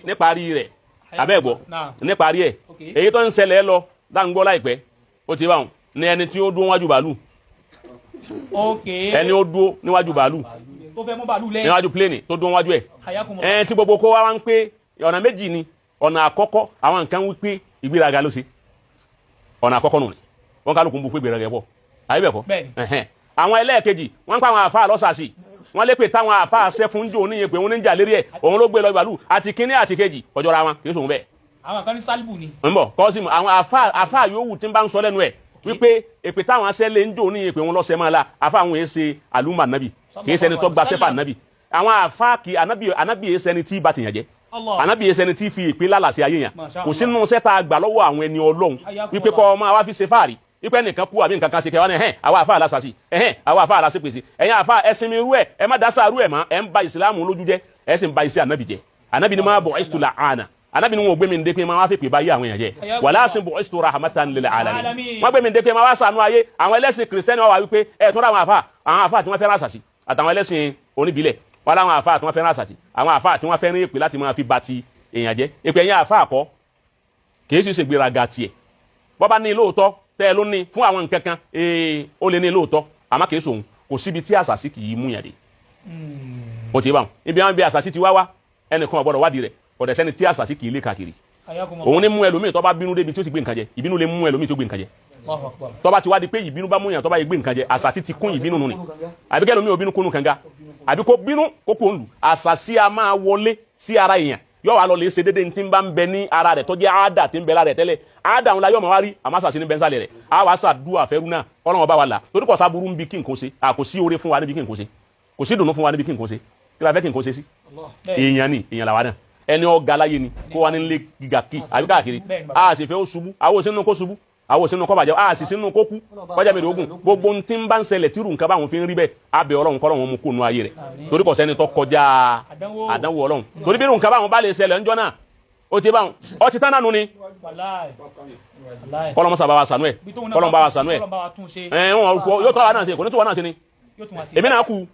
níparí rẹ̀ abẹ́gbọ́ níparí ẹ̀ èyí tó ń ṣẹlẹ̀ lọ dáńgbọ́ láìpẹ́ ó ti báwọn ní ẹni tí ó dúró wájú bàálù ẹni ó dúró níwájú bàálù níwájú pléènì tó dúró wájú ẹ̀ tí gbogbo kó wá ń pé ọ̀nà méjì ni ọ̀nà àkọ́kọ́ àwọn nǹkan wípé ìgbéraga ló ṣe ọ̀nà àkọ́kọ́ nù ni wọ́n kálukú ń bu pé ìgbéraga bọ̀ àyíbẹ̀kọ́ àwọn ẹlẹ́ẹ̀kejì wọ́n pa àwọn àfáà lọ́sàsì wọ́n lé pé táwọn àfáà ṣẹ́ fún jò níye pé wọ́n ní jà lérí ẹ̀ òun ló gbé lọ ìbàlú àti kínní àti kejì kọjọra wọn kì í sòun bẹ́ẹ̀. àwọn kan ní sálíbù ni. ń bọ̀ kọ́sìmù àwọn àfáà yòówù tí ń bá ń sọ lẹ́nu ẹ̀ wípé èpè táwọn aṣẹ́ lé ń jò níye pé wọ́n lọ́sẹ̀ máa la àfáà àwọn èsè àlùmọ̀ ànábì kì í ṣẹni tó gba sẹ́fà ànábì àwọn àfáà kì ànábì èsè ẹni tí bá ti yàn jẹ́ ànábì èsè ẹni tí fi èpè lálàsí ayé yàn kò sínú sẹ́ta àgbà lọ́wọ́ àwọn ẹni ọlọ́run wípé kọ́ ọmọ àwa fi ṣe fáàrí ipe nìkan kú àbí nǹkan kan ṣe kẹwàá ní àwa àfa àlásàsì àwa àfa àlásìpèsè ẹ̀yin àfa ẹ̀sìn mi rú ẹ̀ má dásà rú ẹ̀ mọ́ ẹ̀ ń ba ìsìlámù lójú jẹ́ ẹ̀ sì ń ba iṣẹ́ ànábì jẹ́ ànábì ni máa bọ̀ ẹ̀sìtò là àná ànábì ni wọn ò gbé mi ń dé pé máa wá fèpè báyé àwọn èèyàn jẹ́ wàlá sì ń bọ̀ ẹ̀sìtò rahmatan lil alamin wọ́n gbé mi ń dé pé máa wá ṣàánú ayé àwọn ẹlẹ́sìn kìrìsìtẹ́nì wà wípé ẹ̀ tó ra àwọn àfa tí wọ́n fẹ́ràn àṣàṣì àtàwọn ẹlẹ́sìn oníbílẹ̀ wọ́n láwọn àfa tí wọ́n fẹ́ràn àṣàṣì àwọn àfa tí wọ́n fẹ́ràn èpè láti máa fi ba ti èèyàn jẹ́ èpè ẹ̀yin àfa àkọ́ kì í sì ṣègbéraga tiẹ̀ bọ́ bá ní lóòótọ́ tẹ́ ló ní fún àwọn nǹkan kan ó lè ní lóòótọ́ àmọ́ kìí sòun kò síbi tí àṣàṣì kì í mú yàn dé. ó ti bá wọn ibi àwọn bí àṣàṣì ti wá ẹnìkan ọ̀gbọ́dọ̀ wádìí rẹ̀ ọ̀dẹ̀ sẹ́ni tí àṣàṣì kì í lé káàkiri. òun ní mú ẹlòmíì tó bá bínú débi tí ó sì gbé nǹkan jẹ ìbínú lè mú ẹlòmíì tó gbé nǹkan jẹ. tó bá ti wádìí pé ìbínú bá mú yàn tó bá yẹ gbé nǹkan jẹ àṣàṣì ti kún ìbínú nù ni àbí kẹ́ ẹlòmíì ò bínú kúnnú kànga àbí kó bínú kó kó ń lù àṣàṣì a máa wọlé sí ara èèyàn yóò wá lọ lè ṣe déédéé tí ń bá ń bẹ ní ara rẹ̀ tó jẹ́ àádà tí ń bẹ lára rẹ̀ tẹ́lẹ̀ àádà ńlá yóò máa wá rí àmásàsí ní bẹ́ńsàlẹ̀ rẹ̀ á wá ṣàdúrà fẹ́rú náà ọlọ́run bá wa là torí kò sábúrú ń bí kí nǹkan ṣe kò sí oore fún wa níbi kí nǹkan ṣe kò sí dùnú fún wa níbi kí nǹkan ṣe kí la fẹ́ kí nǹkan ṣe sí. èèyàn làwa náà ẹni ọ̀gá láyé ni kó wa nílé gíga kí àbí káàkiri a sì fẹ́ ó ṣubú àwọn òsínú kó ṣubú àwọn òsínú kó bàjẹ́ a sì sínú kó kú kọjá mi lóògùn gbogbo tí ń bá ń ṣẹlẹ̀ tírù nǹkan báwọn fi ń rí bẹ́ẹ̀ abẹ ọlọ́run kọ́lọ́run mú kó nu ayé rẹ̀ torí kò sẹ́ni tó kọjá àdánwò ọlọ́run torí bí nǹkan báwọn bá lè ṣẹlẹ̀ ńjọ́ náà ó ti báwọn ó ti tán nánu ni kọlọmọ sábà wa sànú ẹ kọlọmọ bá wa sànú ẹ yóò tọ́ wa náà ṣe kò ní tó wa náà ṣe ni èmi náà kú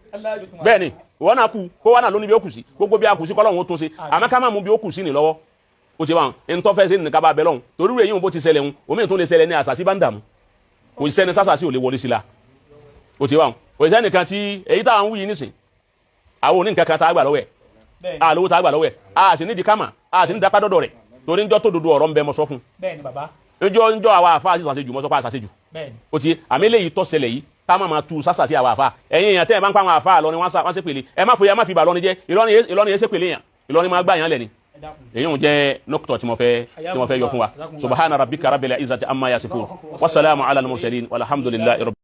bẹ́ẹ̀ ni ìwọ náà kú kó wa náà lóní bí ó kù sí gbogbo bí a kù sí kọlọ́run ó tún ṣe àmọ́ ká má mú bí ó kù sí ni lọ́wọ́ ó ti báwọn ẹni tó fẹ́ sí nìkan bá bẹ lọ́hùn torí rẹ̀ yìí bó ti ṣẹlẹ̀ ń omi tó lè ṣẹlẹ̀ ní àṣàṣì bá ń dààmú kò sẹ́ni sásàṣì ò lè wọlé sí la ó ti báwọn kò sẹ́ni kan tí èyí táwọn wúyi nísìn àwọn oní nǹkan kan tá a gbà lọ́wọ́ ẹ̀ àlówó tá a gbà lọ́wọ́ ẹ̀ a sì ní di kámà a sì ní dapá dọ́dọ̀ rẹ̀ torí njọ́ tó dodo ọ̀rọ̀ ń bẹ mọ́ sọ fún. bẹ́ẹ̀ni bàbá. njọ́ àwa àfa àti sàṣejù mọ́ sọ pé àṣàṣejù. bẹ́ẹ̀ni. o ti àmì eléyìí tọ́ ṣẹlẹ̀ yìí ká má máa tu sásà sí àwa àfa ẹ̀yin èèyàn tẹ́ ẹ̀ bá ń pa àwọn àfa lọ ni wọ́n ṣe pèlè ẹ má fòye ẹ má fi bà lọ́ni jẹ́ Ìlọrin yẹn ṣe pèlè yàn Ìlọrin máa gbà yàn lẹ̀ ni. èyí ń jẹ́ nọ́kítọ̀ tí mo fẹ́ yọ fún wa subhana rabbika rabbil izzati amma yasifun wasalaamu ala al-mursalin walhamdulillahi